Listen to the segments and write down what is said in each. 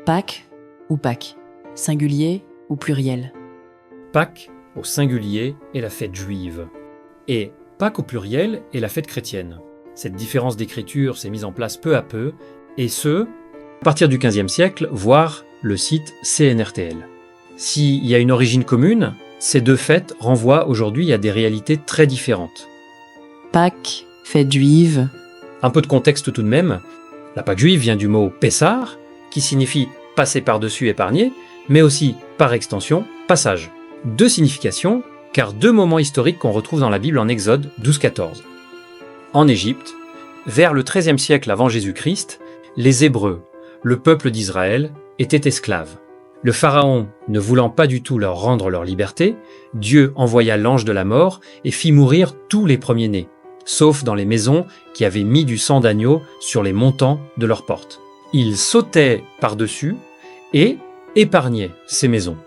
Pâques ou Pâques, singulier ou pluriel? Pâques au singulier est la fête juive. Et Pâques au pluriel est la fête chrétienne. Cette différence d'écriture s'est mise en place peu à peu, et ce, à partir du XVe siècle, voire le site CNRTL. S'il y a une origine commune, ces deux fêtes renvoient aujourd'hui à des réalités très différentes. Pâques, fête juive. Un peu de contexte tout de même. La Pâque juive vient du mot Pessar, qui signifie passer par-dessus, épargner, mais aussi, par extension, passage. Deux significations, car deux moments historiques qu'on retrouve dans la Bible en Exode 12-14. En Égypte, vers le XIIIe siècle avant Jésus-Christ, les Hébreux, le peuple d'Israël, étaient esclaves. Le pharaon ne voulant pas du tout leur rendre leur liberté, Dieu envoya l'ange de la mort et fit mourir tous les premiers-nés, sauf dans les maisons qui avaient mis du sang d'agneau sur les montants de leurs portes. Ils sautaient par-dessus et épargnaient ces maisons.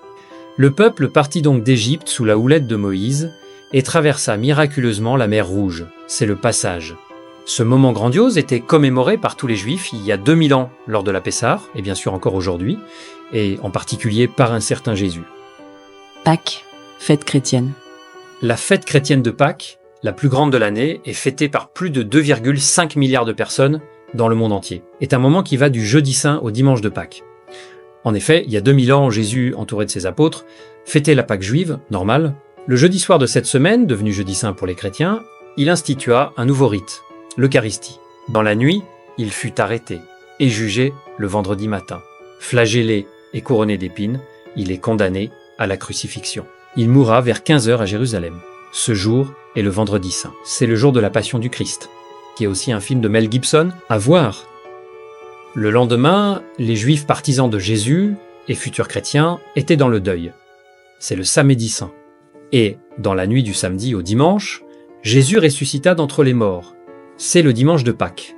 Le peuple partit donc d'Égypte sous la houlette de Moïse et traversa miraculeusement la mer Rouge. C'est le passage. Ce moment grandiose était commémoré par tous les Juifs il y a 2000 ans lors de la Pessar, et bien sûr encore aujourd'hui, et en particulier par un certain Jésus. Pâques, fête chrétienne. La fête chrétienne de Pâques, la plus grande de l'année, est fêtée par plus de 2,5 milliards de personnes dans le monde entier. C'est un moment qui va du jeudi saint au dimanche de Pâques. En effet, il y a 2000 ans, Jésus, entouré de ses apôtres, fêtait la Pâque juive, normale. Le jeudi soir de cette semaine, devenu jeudi saint pour les chrétiens, il institua un nouveau rite, l'Eucharistie. Dans la nuit, il fut arrêté et jugé le vendredi matin. Flagellé et couronné d'épines, il est condamné à la crucifixion. Il mourra vers 15h à Jérusalem. Ce jour est le vendredi saint. C'est le jour de la Passion du Christ, qui est aussi un film de Mel Gibson à voir. Le lendemain, les Juifs partisans de Jésus et futurs chrétiens étaient dans le deuil. C'est le samedi saint. Et dans la nuit du samedi au dimanche, Jésus ressuscita d'entre les morts. C'est le dimanche de Pâques.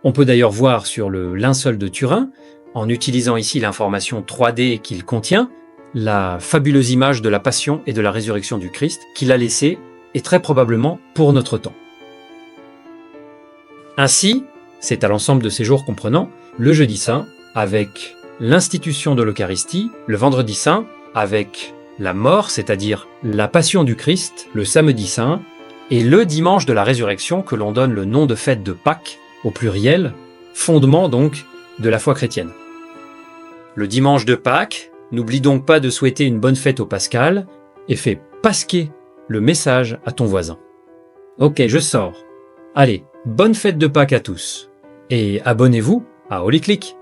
On peut d'ailleurs voir sur le linceul de Turin, en utilisant ici l'information 3D qu'il contient, la fabuleuse image de la passion et de la résurrection du Christ qu'il a laissée, et très probablement pour notre temps. Ainsi, c'est à l'ensemble de ces jours comprenant le jeudi saint, avec l'institution de l'Eucharistie, le vendredi saint, avec la mort, c'est-à-dire la passion du Christ, le samedi saint, et le dimanche de la résurrection que l'on donne le nom de fête de Pâques, au pluriel, fondement donc de la foi chrétienne. Le dimanche de Pâques, n'oublie donc pas de souhaiter une bonne fête au Pascal et fais pasquer le message à ton voisin. Ok, je sors. Allez, bonne fête de Pâques à tous. Et abonnez-vous à Holy Click.